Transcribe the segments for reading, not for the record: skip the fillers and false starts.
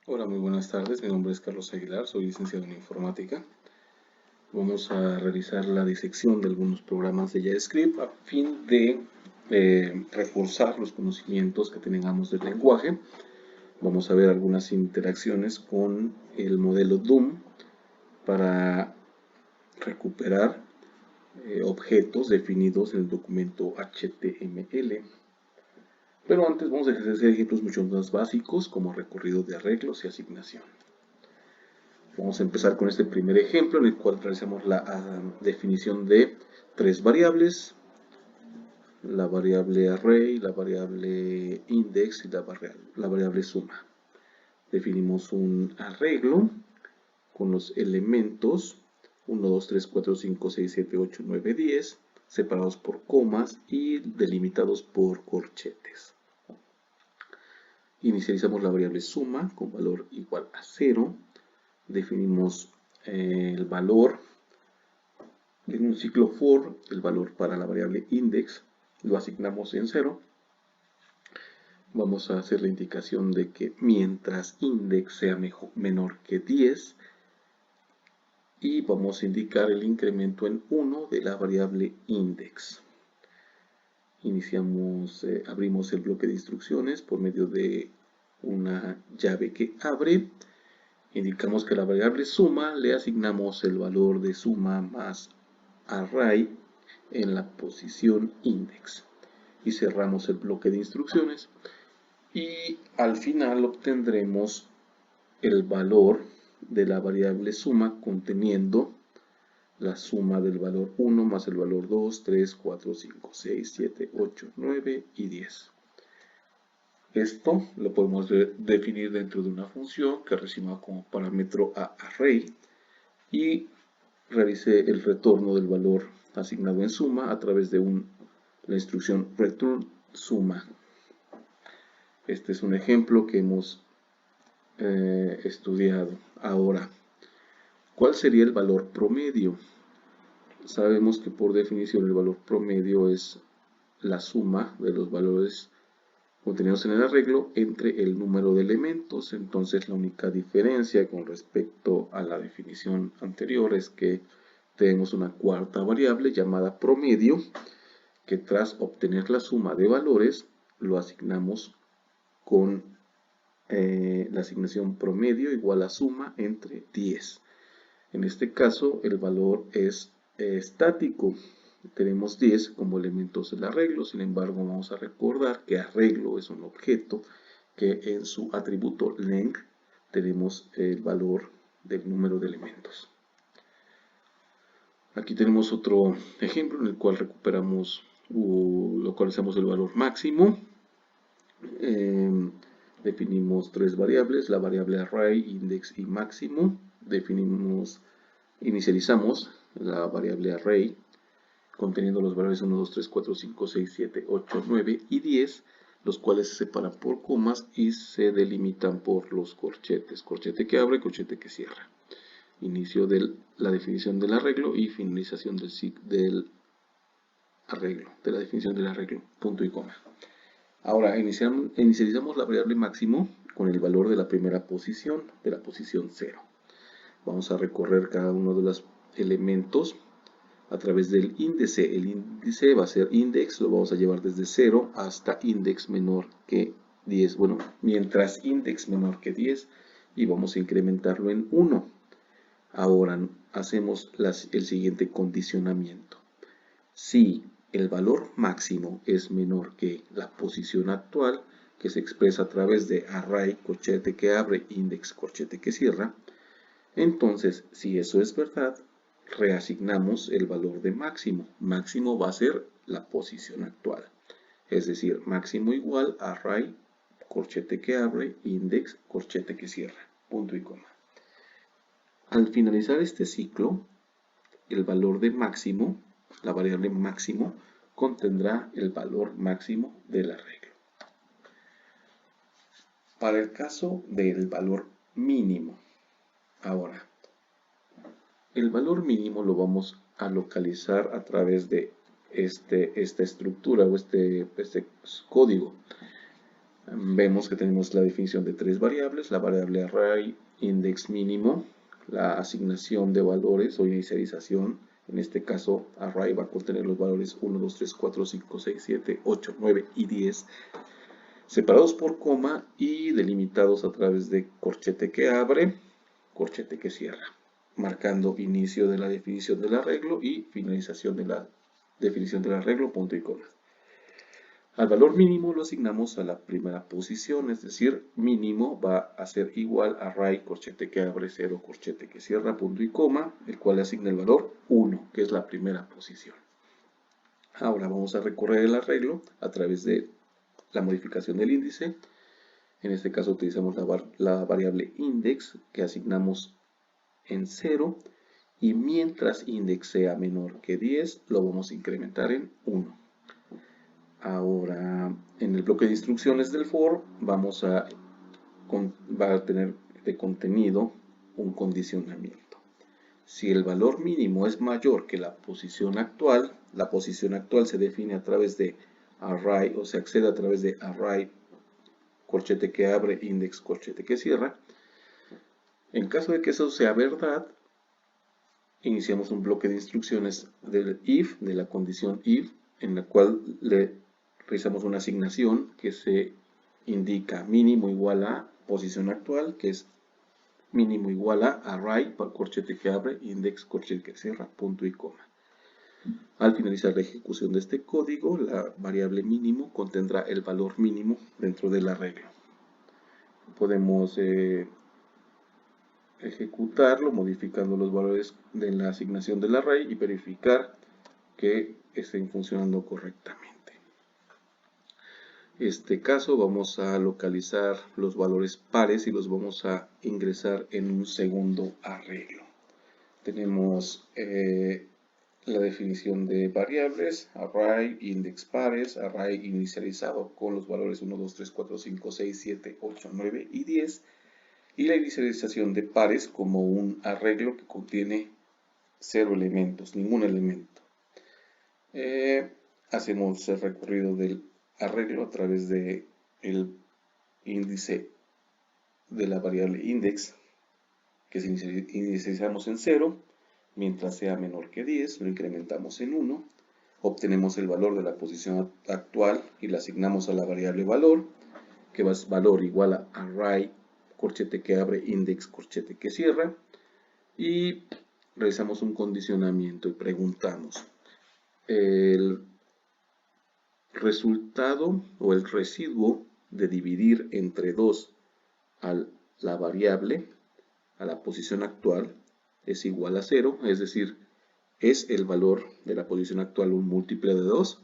Hola, muy buenas tardes. Mi nombre es Carlos Aguilar, soy licenciado en informática. Vamos a realizar la disección de algunos programas de JavaScript a fin de reforzar los conocimientos que tengamos del lenguaje. Vamos a ver algunas interacciones con el modelo DOM para recuperar objetos definidos en el documento HTML. Pero antes vamos a hacer ejemplos mucho más básicos como recorrido de arreglos y asignación. Vamos a empezar con este primer ejemplo en el cual realizamos la definición de tres variables, la variable array, la variable index y la variable suma. Definimos un arreglo con los elementos 1, 2, 3, 4, 5, 6, 7, 8, 9, 10, separados por comas y delimitados por corchetes. Inicializamos la variable suma con valor igual a 0. Definimos el valor en un ciclo for, el valor para la variable index lo asignamos en 0. Vamos a hacer la indicación de que mientras index sea menor que 10, y vamos a indicar el incremento en 1 de la variable index. Abrimos el bloque de instrucciones por medio de una llave que abre. Indicamos que a la variable suma le asignamos el valor de suma más array en la posición index y cerramos el bloque de instrucciones, y al final obtendremos el valor de la variable suma conteniendo la suma del valor 1 más el valor 2, 3, 4, 5, 6, 7, 8, 9 y 10. Esto lo podemos definir dentro de una función que reciba como parámetro a array y realice el retorno del valor asignado en suma a través de la instrucción return suma. Este es un ejemplo que hemos estudiado. Ahora, ¿cuál sería el valor promedio? Sabemos que por definición el valor promedio es la suma de los valores contenidos en el arreglo entre el número de elementos. Entonces la única diferencia con respecto a la definición anterior es que tenemos una cuarta variable llamada promedio, que tras obtener la suma de valores lo asignamos con la asignación promedio igual a suma entre 10. En este caso el valor es estático. Tenemos 10 como elementos del arreglo. Sin embargo, vamos a recordar que arreglo es un objeto que en su atributo length tenemos el valor del número de elementos. Aquí tenemos otro ejemplo en el cual recuperamos localizamos el valor máximo. Definimos tres variables, la variable array, index y máximo. Inicializamos la variable array conteniendo los valores 1, 2, 3, 4, 5, 6, 7, 8, 9 y 10, los cuales se separan por comas y se delimitan por los corchetes, corchete que abre, corchete que cierra. Inicio de la definición del arreglo y finalización del arreglo, de la definición del arreglo, punto y coma. Ahora inicializamos la variable máximo con el valor de la primera posición, de la posición 0. Vamos a recorrer cada uno de los elementos a través del índice. El índice va a ser index, lo vamos a llevar desde 0 hasta index menor que 10. Bueno, mientras index menor que 10, y vamos a incrementarlo en 1. Ahora hacemos el siguiente condicionamiento. Si el valor máximo es menor que la posición actual, que se expresa a través de array, corchete que abre, index, corchete que cierra, entonces, si eso es verdad, reasignamos el valor de máximo. Máximo va a ser la posición actual. Es decir, máximo igual a array, corchete que abre, index, corchete que cierra. Punto y coma. Al finalizar este ciclo, el valor de máximo, la variable máximo, contendrá el valor máximo del arreglo. Para el caso del valor mínimo, ahora, el valor mínimo lo vamos a localizar a través de esta estructura o este código. Vemos que tenemos la definición de tres variables, la variable array, index mínimo, la asignación de valores o inicialización. En este caso, array va a contener los valores 1, 2, 3, 4, 5, 6, 7, 8, 9 y 10, separados por coma y delimitados a través de corchete que abre, corchete que cierra, marcando inicio de la definición del arreglo y finalización de la definición del arreglo, punto y coma. Al valor mínimo lo asignamos a la primera posición, es decir, mínimo va a ser igual a array, corchete que abre, 0, corchete que cierra, punto y coma, el cual le asigna el valor 1, que es la primera posición. Ahora vamos a recorrer el arreglo a través de la modificación del índice. En este caso utilizamos la variable index que asignamos en 0 y mientras index sea menor que 10 lo vamos a incrementar en 1. Ahora, en el bloque de instrucciones del for, va a tener de contenido un condicionamiento. Si el valor mínimo es mayor que la posición actual se define a través de array, o se accede a través de array, corchete que abre, index, corchete que cierra. En caso de que eso sea verdad, iniciamos un bloque de instrucciones del if, de la condición if, en la cual le realizamos una asignación que se indica mínimo igual a posición actual, que es mínimo igual a array, corchete que abre, index, corchete que cierra, punto y coma. Al finalizar la ejecución de este código, la variable mínimo contendrá el valor mínimo dentro del arreglo. Podemos ejecutarlo modificando los valores de la asignación del array y verificar que estén funcionando correctamente. En este caso vamos a localizar los valores pares y los vamos a ingresar en un segundo arreglo. Tenemos la definición de variables, array, index pares, array inicializado con los valores 1, 2, 3, 4, 5, 6, 7, 8, 9 y 10, y la inicialización de pares como un arreglo que contiene 0 elementos, ningún elemento. Hacemos el recorrido del arreglo a través de el índice de la variable index, que inicializamos en 0, mientras sea menor que 10, lo incrementamos en 1, obtenemos el valor de la posición actual y la asignamos a la variable valor, que es valor igual a array, corchete que abre, index, corchete que cierra, y realizamos un condicionamiento y preguntamos el resultado o el residuo de dividir entre 2 a la variable, a la posición actual, es igual a 0, es decir, es el valor de la posición actual un múltiple de 2.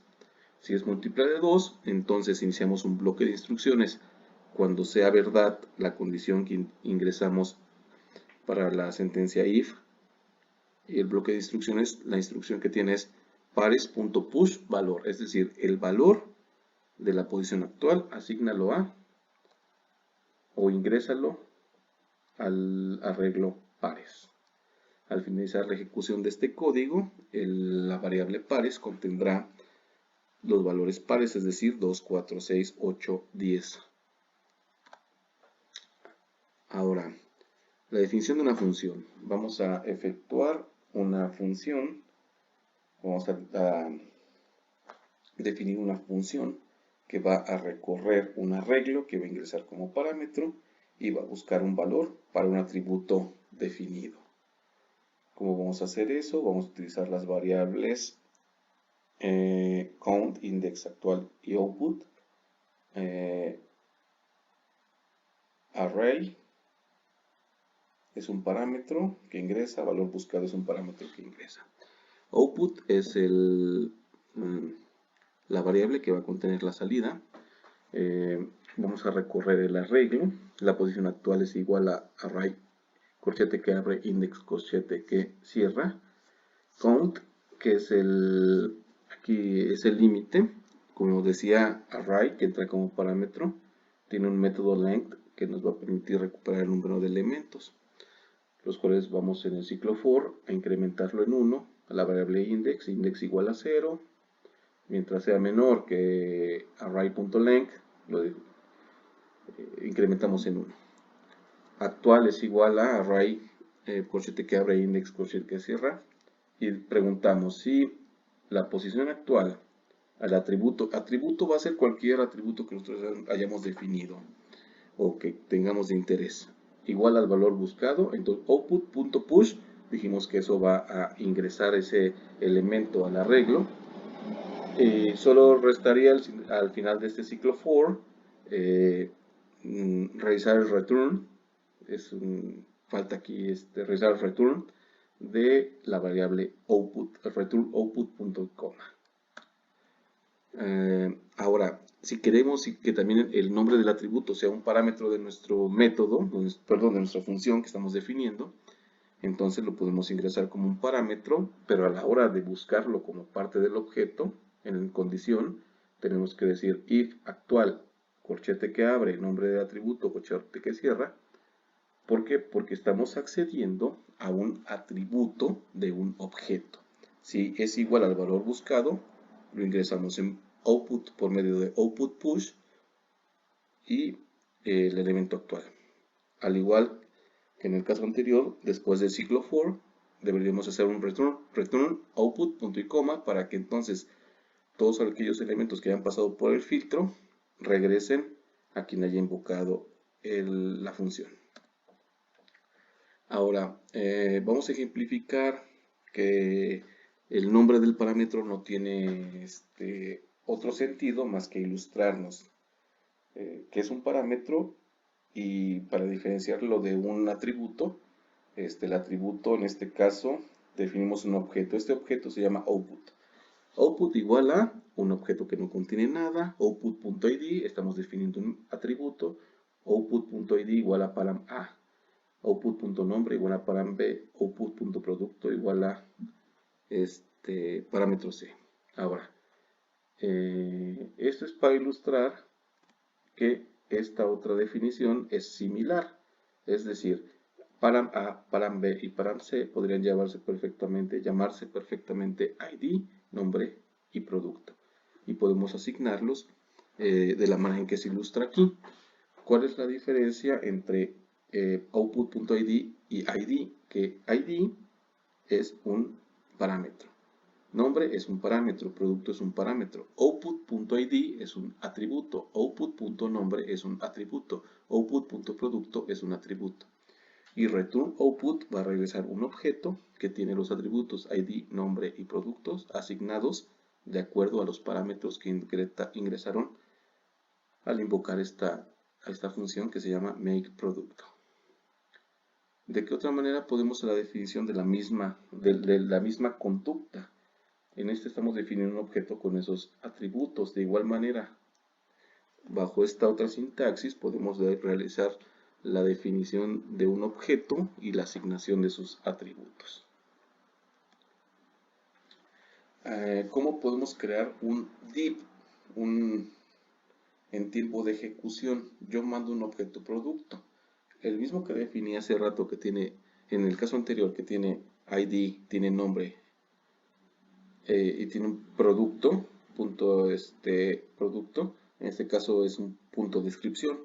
Si es múltiple de 2, entonces iniciamos un bloque de instrucciones. Cuando sea verdad la condición que ingresamos para la sentencia if, el bloque de instrucciones, la instrucción que tiene es pares.push valor, es decir, el valor de la posición actual, asígnalo a o ingrésalo al arreglo pares. Al finalizar la ejecución de este código, la variable pares contendrá los valores pares, es decir, 2, 4, 6, 8, 10. Ahora, la definición de una función. Vamos a efectuar una función. Vamos a definir una función que va a recorrer un arreglo que va a ingresar como parámetro y va a buscar un valor para un atributo definido. ¿Cómo vamos a hacer eso? Vamos a utilizar las variables count, index actual y output, array es un parámetro que ingresa, valor buscado es un parámetro que ingresa. Output es la variable que va a contener la salida. Vamos a recorrer el arreglo. La posición actual es igual a array, corchete que abre, index, corchete que cierra. Count, que es aquí es el límite. Como decía, array, que entra como parámetro, tiene un método length que nos va a permitir recuperar el número de elementos, los cuales vamos en el ciclo for a incrementarlo en 1, a la variable index, index igual a 0, mientras sea menor que array.length, incrementamos en 1. Actual es igual a array, corchete que abre, index, corchete que cierra. Y preguntamos si la posición actual al atributo va a ser cualquier atributo que nosotros hayamos definido o que tengamos de interés, igual al valor buscado. Entonces output.push, dijimos que eso va a ingresar ese elemento al arreglo. Solo restaría al final de este ciclo for realizar el return. Falta aquí realizar el return de la variable output, return output.com. Ahora, si queremos que también el nombre del atributo sea un parámetro de nuestro método, perdón, de nuestra función que estamos definiendo, entonces lo podemos ingresar como un parámetro, pero a la hora de buscarlo como parte del objeto, en condición, tenemos que decir if actual, corchete que abre, nombre del atributo, corchete que cierra. ¿Por qué? Porque estamos accediendo a un atributo de un objeto. Si es igual al valor buscado, lo ingresamos en output por medio de output push y el elemento actual. Al igual que en el caso anterior, después del ciclo for, deberíamos hacer un return output punto y coma para que entonces todos aquellos elementos que hayan pasado por el filtro regresen a quien haya invocado la función. Ahora, vamos a ejemplificar que el nombre del parámetro no tiene otro sentido más que ilustrarnos que es un parámetro, y para diferenciarlo de un atributo, el atributo en este caso definimos un objeto. Este objeto se llama output. Output igual a un objeto que no contiene nada, output.id, estamos definiendo un atributo, output.id igual a param A, output.nombre igual a param B, output.producto igual a parámetro C. Ahora, esto es para ilustrar que esta otra definición es similar, es decir, param A, param B y param C podrían llamarse perfectamente ID, nombre y producto, y podemos asignarlos de la manera en que se ilustra aquí. ¿Cuál es la diferencia entre output.id y ID? Que ID es un parámetro, nombre es un parámetro, producto es un parámetro, output.id es un atributo, output.nombre es un atributo, output.producto es un atributo. Y return output va a regresar un objeto que tiene los atributos id, nombre y productos asignados de acuerdo a los parámetros que ingresaron al invocar esta función que se llama makeProducto. ¿De qué otra manera podemos hacer la definición de la misma conducta? En este estamos definiendo un objeto con esos atributos. De igual manera, bajo esta otra sintaxis podemos realizar la definición de un objeto y la asignación de sus atributos. ¿Cómo podemos crear un div en tiempo de ejecución? Yo mando un objeto producto, el mismo que definí hace rato, que tiene, en el caso anterior, que tiene ID, tiene nombre, y tiene un producto, producto, en este caso es un punto descripción.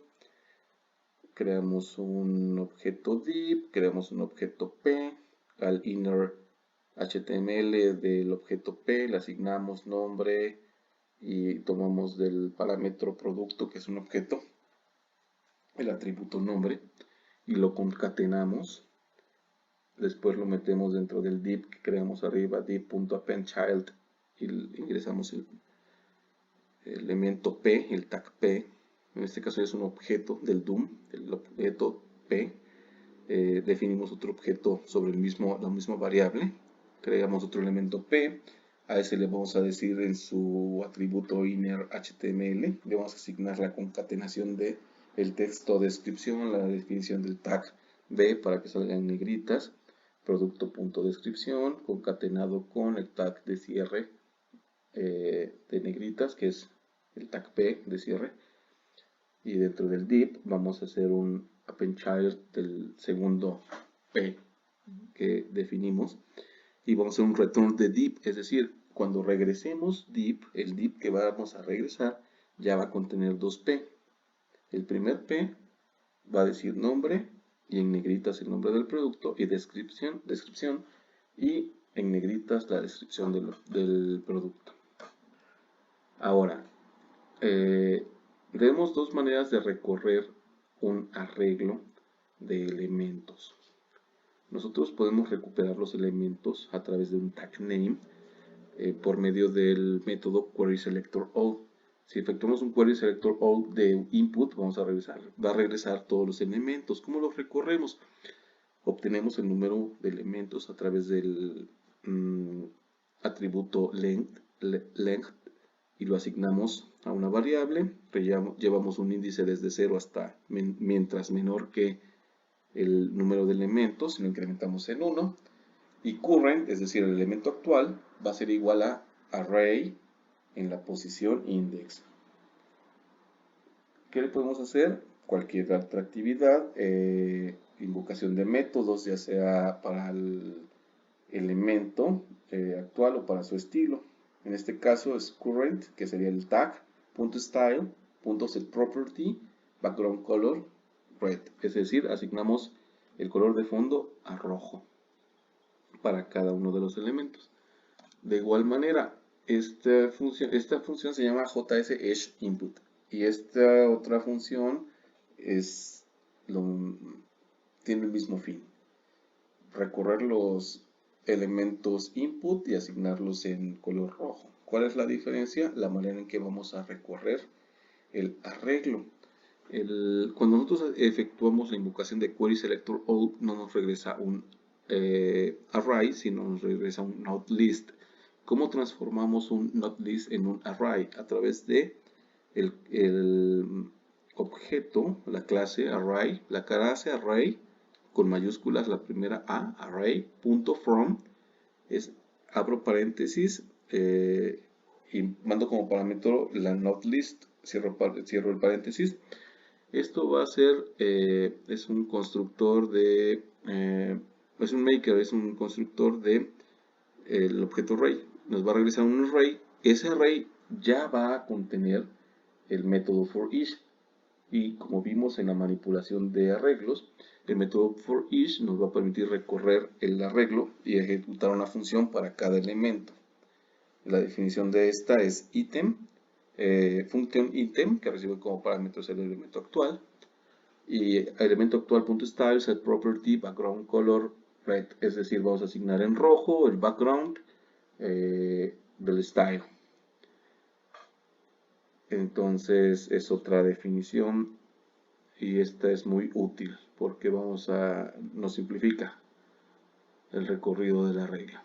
Creamos un objeto div, creamos un objeto p, al inner HTML del objeto p le asignamos nombre y tomamos del parámetro producto, que es un objeto, el atributo nombre, y lo concatenamos. Después lo metemos dentro del div que creamos arriba, div.appendChild, y ingresamos el elemento p, el tag p. En este caso es un objeto del DOM, el objeto p. Definimos otro objeto sobre la misma variable. Creamos otro elemento p. A ese le vamos a decir en su atributo inner HTML. Le vamos a asignar la concatenación de el texto descripción, la definición del tag b para que salga en negritas. Producto.descripción concatenado con el tag de cierre de negritas, que es el tag p de cierre. Y dentro del div vamos a hacer un appendChild del segundo p que definimos, y vamos a hacer un return de div, es decir, cuando regresemos div, el div que vamos a regresar ya va a contener 2p. El primer P va a decir nombre y en negritas el nombre del producto y descripción y en negritas la descripción del producto. Ahora, vemos dos maneras de recorrer un arreglo de elementos. Nosotros podemos recuperar los elementos a través de un tag name por medio del método querySelectorAll. Si efectuamos un querySelectorAll de input, va a regresar todos los elementos. ¿Cómo los recorremos? Obtenemos el número de elementos a través del atributo length y lo asignamos a una variable. Llevamos un índice desde 0 hasta mientras menor que el número de elementos, lo incrementamos en 1. Y current, es decir, el elemento actual, va a ser igual a array en la posición index. ¿Qué le podemos hacer? Cualquier otra actividad, invocación de métodos, ya sea para el elemento actual o para su estilo. En este caso es current, que sería el tag, .style, .setProperty, background color, red. Es decir, asignamos el color de fondo a rojo para cada uno de los elementos. De igual manera, esta función se llama JS_input y esta otra función tiene el mismo fin: recorrer los elementos input y asignarlos en color rojo. ¿Cuál es la diferencia? La manera en que vamos a recorrer el arreglo. Cuando nosotros efectuamos la invocación de querySelectorAll, no nos regresa un array, sino nos regresa un nodeList. ¿Cómo transformamos un nodeList en un array? A través de el objeto, la clase array, la clase array con mayúsculas, la primera A, array.from, abro paréntesis y mando como parámetro la nodeList, cierro el paréntesis. Esto va a ser, es un constructor de, es un maker, es un constructor de el objeto array. Nos va a regresar un array. Ese array ya va a contener el método forEach. Y como vimos en la manipulación de arreglos, el método forEach nos va a permitir recorrer el arreglo y ejecutar una función para cada elemento. La definición de esta es item, function item, que recibe como parámetros el elemento actual, y elemento actual.style, setProperty, background color, red. Es decir, vamos a asignar en rojo el background del style. Entonces es otra definición y esta es muy útil porque nos simplifica el recorrido de la regla.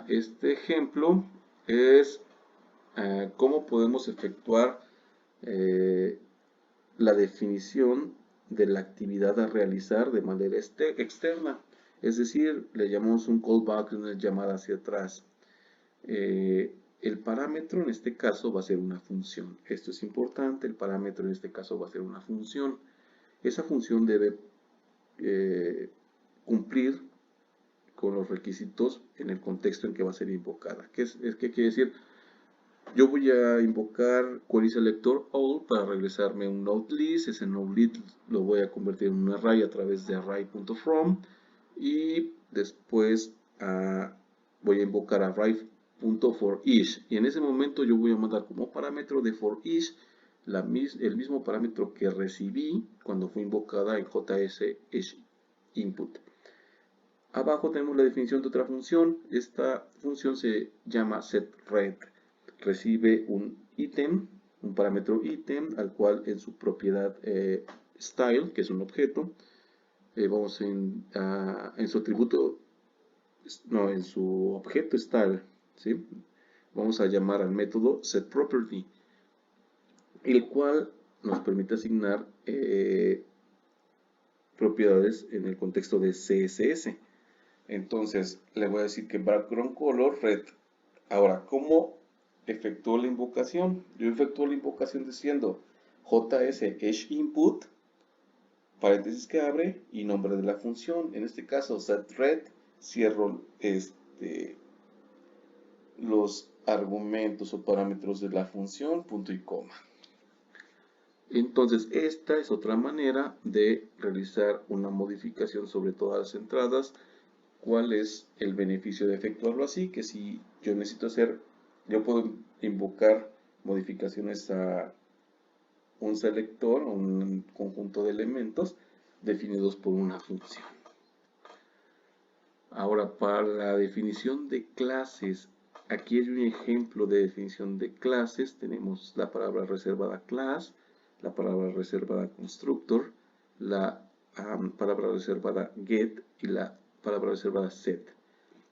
Este ejemplo es cómo podemos efectuar la definición de la actividad a realizar de manera externa. Es decir, le llamamos un callback, una llamada hacia atrás. El parámetro en este caso va a ser una función. Esto es importante, el parámetro en este caso va a ser una función. Esa función debe cumplir con los requisitos en el contexto en que va a ser invocada. ¿Qué quiere decir? Yo voy a invocar querySelectorAll para regresarme un nodeList. Ese nodeList lo voy a convertir en un array a través de array.from y después voy a invocar array.forEach y en ese momento yo voy a mandar como parámetro de forEach el mismo parámetro que recibí cuando fue invocada en JS_input. Abajo tenemos la definición de otra función. Esta función se llama setRed. Recibe un ítem, un parámetro ítem, al cual en su propiedad style, que es un objeto, vamos en su atributo, no, en su objeto style, ¿sí? Vamos a llamar al método setProperty, el cual nos permite asignar propiedades en el contexto de CSS. Entonces le voy a decir que background color red. Ahora, ¿cómo efectuó la invocación? Yo efectuó la invocación diciendo JS_input, paréntesis que abre y nombre de la función. En este caso setRed, cierro los argumentos o parámetros de la función, punto y coma. Entonces, esta es otra manera de realizar una modificación sobre todas las entradas. ¿Cuál es el beneficio de efectuarlo así? Que si yo necesito yo puedo invocar modificaciones a un selector, un conjunto de elementos definidos por una función. Ahora, para la definición de clases, aquí hay un ejemplo de definición de clases. Tenemos la palabra reservada class, la palabra reservada constructor, la palabra reservada get y la palabra reservada set,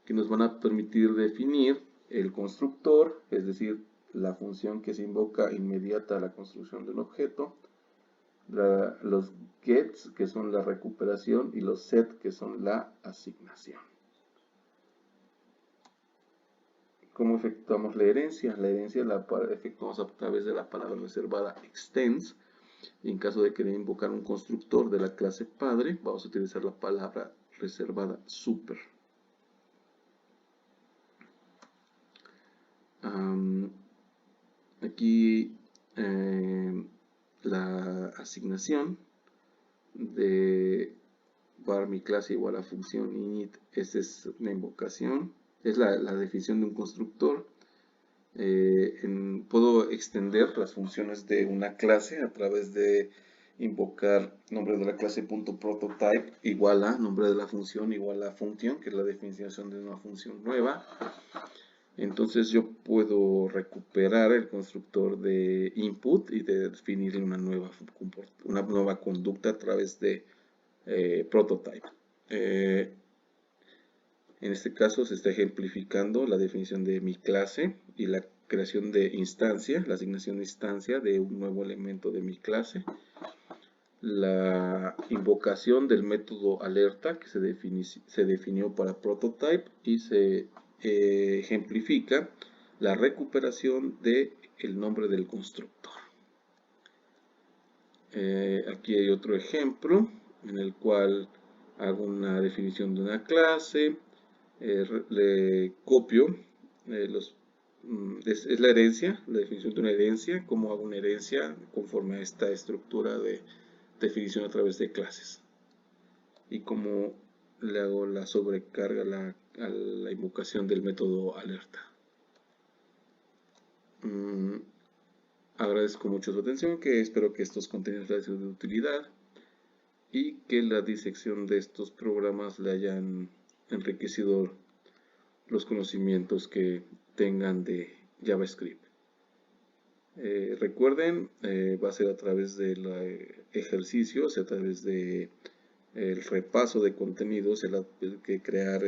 que nos van a permitir definir el constructor, es decir, la función que se invoca inmediata a la construcción de un objeto, los gets, que son la recuperación, y los set, que son la asignación. ¿Cómo efectuamos la herencia? La herencia la efectuamos a través de la palabra reservada extends. Y en caso de querer invocar un constructor de la clase padre, vamos a utilizar la palabra reservada super. Aquí la asignación de var mi clase igual a función init, esta es una invocación, es la definición de un constructor. Puedo extender las funciones de una clase a través de invocar nombre de la clase .prototype igual a nombre de la función igual a function, que es la definición de una función nueva. Entonces yo puedo recuperar el constructor de input y de definir una nueva conducta a través de prototype. En este caso se está ejemplificando la definición de mi clase y la creación de instancia, la asignación de instancia de un nuevo elemento de mi clase. La invocación del método alerta que se definió para prototype y se ejemplifica la recuperación del nombre del constructor. Aquí hay otro ejemplo en el cual hago una definición de una clase, le copio es la herencia, la definición de una herencia, cómo hago una herencia conforme a esta estructura de definición a través de clases y cómo le hago la sobrecarga a la invocación del método alerta. Agradezco mucho su atención, que espero que estos contenidos les sean de utilidad y que la disección de estos programas le hayan enriquecido los conocimientos que tengan de JavaScript. Recuerden, va a ser a través del ejercicio, a través de el repaso de contenidos, que crear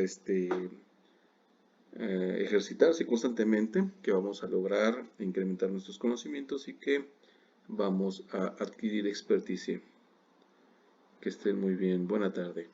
ejercitarse constantemente, que vamos a lograr incrementar nuestros conocimientos y que vamos a adquirir experticia. Que estén muy bien. Buena tarde.